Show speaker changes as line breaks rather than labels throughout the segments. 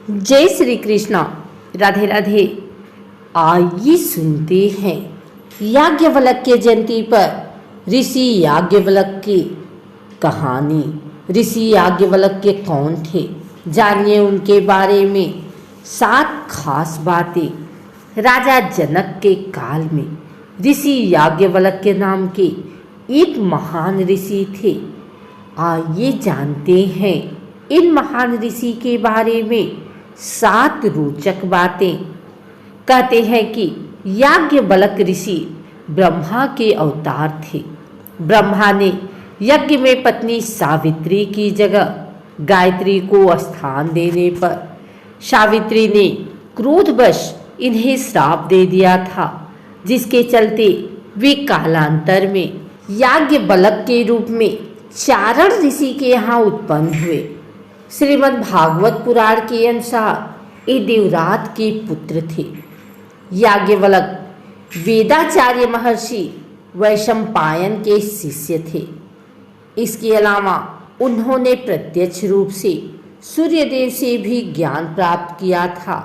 जय श्री कृष्णा। राधे राधे। आइए सुनते हैं याज्ञवल्क्य जयंती पर ऋषि याज्ञवल्क्य की कहानी। ऋषि याज्ञवल्क्य कौन थे, जानिए उनके बारे में 7 खास बातें। राजा जनक के काल में ऋषि याज्ञवल्क्य नाम के एक महान ऋषि थे। आइए जानते हैं इन महान ऋषि के बारे में 7 रोचक बातें। कहते हैं कि याज्ञवल्क्य ऋषि ब्रह्मा के अवतार थे। ब्रह्मा ने यज्ञ में पत्नी सावित्री की जगह गायत्री को स्थान देने पर सावित्री ने क्रोधवश इन्हें श्राप दे दिया था, जिसके चलते वे कालांतर में याज्ञवल्क्य के रूप में चारण ऋषि के यहाँ उत्पन्न हुए। श्रीमद् भागवत पुराण के अनुसार ये देवरात के पुत्र थे। याज्ञवल्क्य वेदाचार्य महर्षि वैशंपायन के शिष्य थे। इसके अलावा उन्होंने प्रत्यक्ष रूप से सूर्यदेव से भी ज्ञान प्राप्त किया था।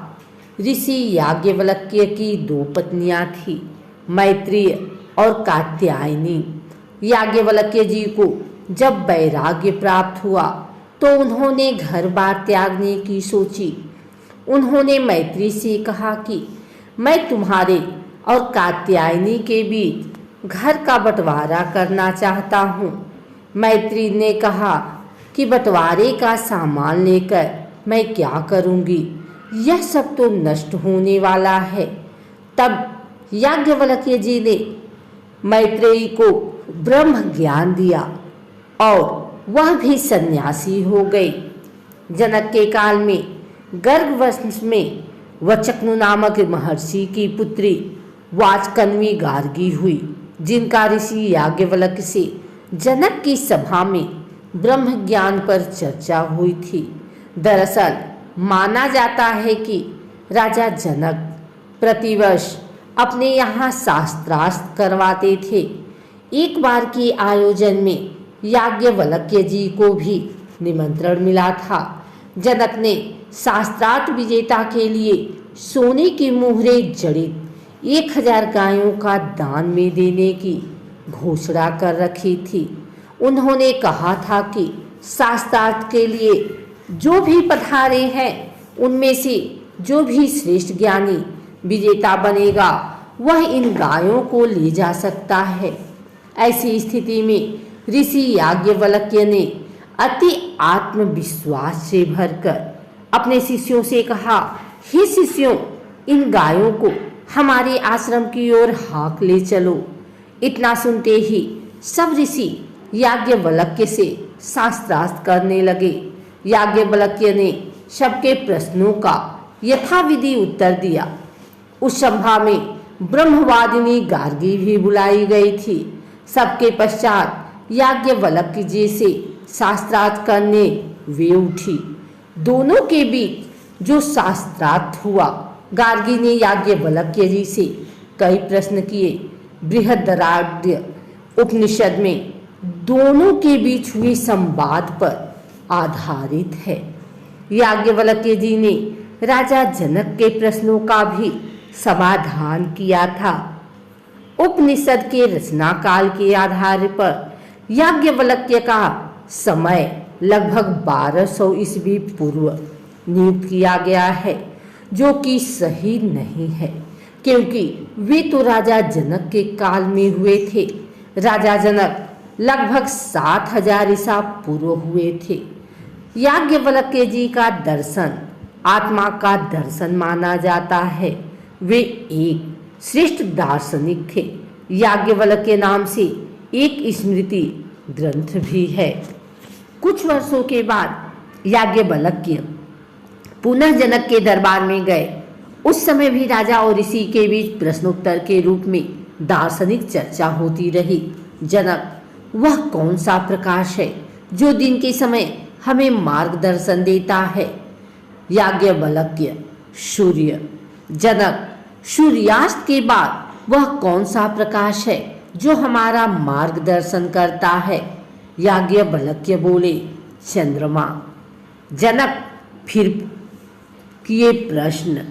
ऋषि याज्ञवल्क्य की 2 पत्नियां थीं, मैत्रेय और कात्यायनी। याज्ञवल्क्य जी को जब वैराग्य प्राप्त हुआ तो उन्होंने घर बार त्यागने की सोची। उन्होंने मैत्री से कहा कि मैं तुम्हारे और कात्यायनी के बीच घर का बंटवारा करना चाहता हूँ। मैत्री ने कहा कि बंटवारे का सामान लेकर मैं क्या करूँगी, यह सब तो नष्ट होने वाला है। तब याज्ञवल्क्य जी ने मैत्रेयी को ब्रह्म ज्ञान दिया और वह भी सन्यासी हो गए। जनक के काल में गर्ग वंश में वचक्नु नामक महर्षि की पुत्री वाचकन्वी गार्गी हुई, जिनका ऋषि याज्ञवल्क्य से जनक की सभा में ब्रह्म ज्ञान पर चर्चा हुई थी। दरअसल माना जाता है कि राजा जनक प्रतिवर्ष अपने यहाँ शास्त्रार्थ करवाते थे। एक बार के आयोजन में याज्ञवल्क्य जी को भी निमंत्रण मिला था। जनक ने शास्त्रार्थ विजेता के लिए सोने की मुहरे जड़ित 1000 गायों का दान में देने की घोषणा कर रखी थी। उन्होंने कहा था कि शास्त्रार्थ के लिए जो भी पधारे हैं, उनमें से जो भी श्रेष्ठ ज्ञानी विजेता बनेगा, वह इन गायों को ले जा सकता है। ऐसी स्थिति में ऋषि याज्ञवल्क्य ने अति आत्मविश्वास से भरकर अपने शिष्यों से कहा, हे शिष्यों, इन गायों को हमारे आश्रम की ओर हाँक ले चलो। इतना सुनते ही सब ऋषि याज्ञवल्क्य से शास्त्रार्थ करने लगे। याज्ञवल्क्य ने सबके प्रश्नों का यथाविधि उत्तर दिया। उस सभा में ब्रह्मवादिनी गार्गी भी बुलाई गई थी। सबके पश्चात याज्ञवल्क्य जी से शास्त्रार्थ करने वे उठी। दोनों के बीच जो शास्त्रार्थ हुआ, गार्गी ने याज्ञवल्क्य जी से कई प्रश्न किए। बृहदारण्यक उपनिषद में दोनों के बीच हुए संवाद पर आधारित है। याज्ञवल्क्य जी ने राजा जनक के प्रश्नों का भी समाधान किया था। उपनिषद के रचना काल के आधार पर याज्ञवल्क्य का समय लगभग 1200 ईस्वी पूर्व नियुक्त किया गया है, जो कि सही नहीं है, क्योंकि वे तो राजा जनक के काल में हुए थे। राजा जनक लगभग 7000 ईसा पूर्व हुए थे। याज्ञवल्क्य जी का दर्शन आत्मा का दर्शन माना जाता है। वे एक श्रेष्ठ दार्शनिक थे। याज्ञवल्क्य नाम से एक स्मृति ग्रंथ भी है। कुछ वर्षों के बाद याज्ञवल्क्य पुनः जनक के दरबार में गए। उस समय भी राजा और ऋषि के बीच प्रश्नोत्तर के रूप में दार्शनिक चर्चा होती रही। जनक, वह कौन सा प्रकाश है जो दिन के समय हमें मार्गदर्शन देता है? याज्ञवल्क्य, सूर्य। जनक, सूर्यास्त के बाद वह कौन सा प्रकाश है जो हमारा मार्गदर्शन करता है? याज्ञवल्क्य बोले, चंद्रमा। जनक, फिर किए प्रश्न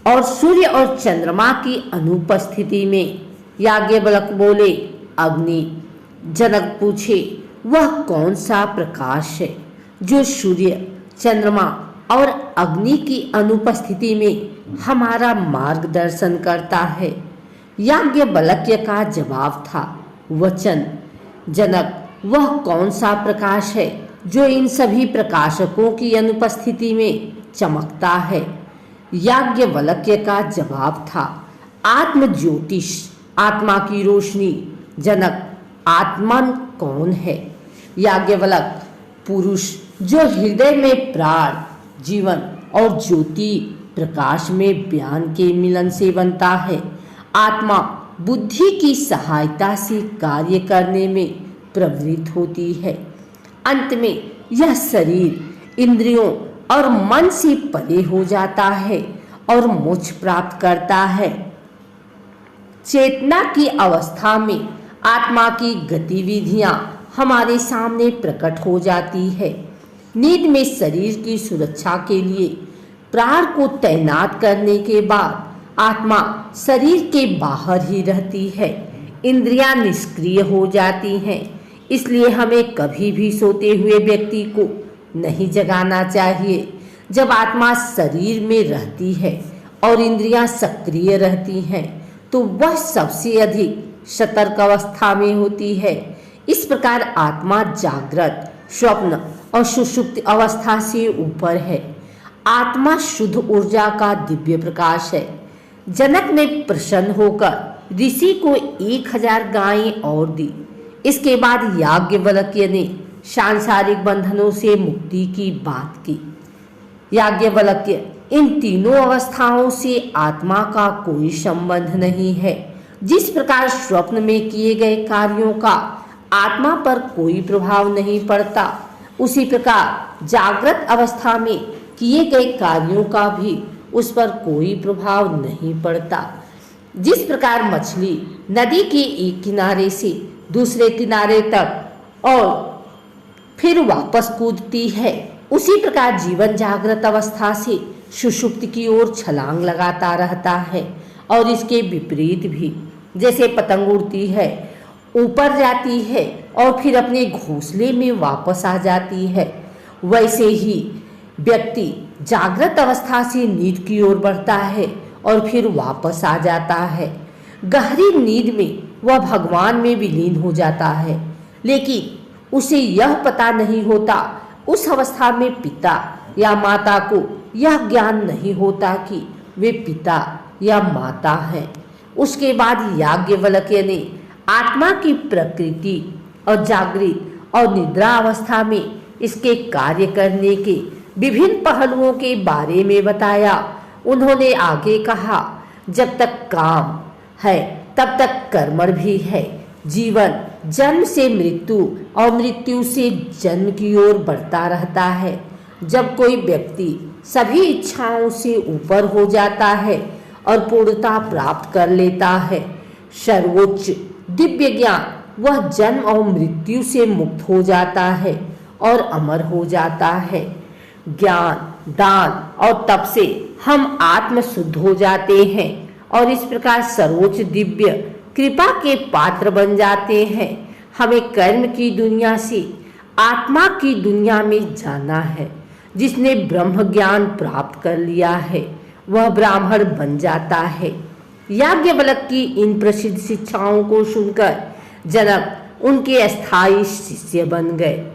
और सूर्य और चंद्रमा की अनुपस्थिति में याज्ञवल्क्य बोले, अग्नि। जनक पूछे, वह कौन सा प्रकाश है जो सूर्य, चंद्रमा और अग्नि की अनुपस्थिति में हमारा मार्गदर्शन करता है? याज्ञवल्क्य का जवाब था, वचन। जनक, वह कौन सा प्रकाश है जो इन सभी प्रकाशकों की अनुपस्थिति में चमकता है? याज्ञवल्क्य का जवाब था, आत्म ज्योतिष, आत्मा की रोशनी। जनक, आत्मन कौन है? याज्ञवल्क्य, पुरुष जो हृदय में प्राण, जीवन और ज्योति प्रकाश में ज्ञान के मिलन से बनता है। आत्मा बुद्धि की सहायता से कार्य करने में प्रवृत्त होती है। अंत में यह शरीर, इंद्रियों और मन से परे हो जाता है और मोक्ष प्राप्त करता है। चेतना की अवस्था में आत्मा की गतिविधियां हमारे सामने प्रकट हो जाती है। नींद में शरीर की सुरक्षा के लिए प्राण को तैनात करने के बाद आत्मा शरीर के बाहर ही रहती है। इंद्रियां निष्क्रिय हो जाती हैं, इसलिए हमें कभी भी सोते हुए व्यक्ति को नहीं जगाना चाहिए। जब आत्मा शरीर में रहती है और इंद्रियां सक्रिय रहती हैं, तो वह सबसे अधिक सतर्क अवस्था में होती है। इस प्रकार आत्मा जागृत, स्वप्न और सुषुप्ति अवस्था से ऊपर है। आत्मा शुद्ध ऊर्जा का दिव्य प्रकाश है। जनक ने प्रसन्न होकर ऋषि को 1000 गायें और दी। इसके बाद याज्ञवल्क्य ने सांसारिक बंधनों से मुक्ति की बात की। याज्ञवल्क्य, इन तीनों अवस्थाओं से आत्मा का कोई संबंध नहीं है। जिस प्रकार स्वप्न में किए गए कार्यों का आत्मा पर कोई प्रभाव नहीं पड़ता, उसी प्रकार जागृत अवस्था में किए गए कार्यों का भी उस पर कोई प्रभाव नहीं पड़ता। जिस प्रकार मछली नदी के एक किनारे से दूसरे किनारे तक और फिर वापस कूदती है, उसी प्रकार जीवन जागृत अवस्था से सुषुप्ति की ओर छलांग लगाता रहता है। और इसके विपरीत भी, जैसे पतंग उड़ती है, ऊपर जाती है और फिर अपने घोंसले में वापस आ जाती है, वैसे ही व्यक्ति जागृत अवस्था से नींद की ओर बढ़ता है और फिर वापस आ जाता है। गहरी नींद में वह भगवान में विलीन हो जाता है, लेकिन उसे यह पता नहीं होता, उस अवस्था में पिता या माता को यह ज्ञान नहीं होता कि वे पिता या माता हैं। उसके बाद याज्ञवल्क्य ने आत्मा की प्रकृति और जागृत और निद्रा अवस्था में इसके कार्य करने के विभिन्न पहलुओं के बारे में बताया। उन्होंने आगे कहा, जब तक काम है तब तक कर्म भी है। जीवन जन्म से मृत्यु और मृत्यु से जन्म की ओर बढ़ता रहता है। जब कोई व्यक्ति सभी इच्छाओं से ऊपर हो जाता है और पूर्णता प्राप्त कर लेता है, सर्वोच्च दिव्य ज्ञान, वह जन्म और मृत्यु से मुक्त हो जाता है और अमर हो जाता है। ज्ञान, दान और तप से हम आत्म शुद्ध हो जाते हैं और इस प्रकार सर्वोच्च दिव्य कृपा के पात्र बन जाते हैं। हमें कर्म की दुनिया से आत्मा की दुनिया में जाना है। जिसने ब्रह्म ज्ञान प्राप्त कर लिया है वह ब्राह्मण बन जाता है। याज्ञवल्क्य की इन प्रसिद्ध शिक्षाओं को सुनकर जनक उनके अस्थायी शिष्य बन गए।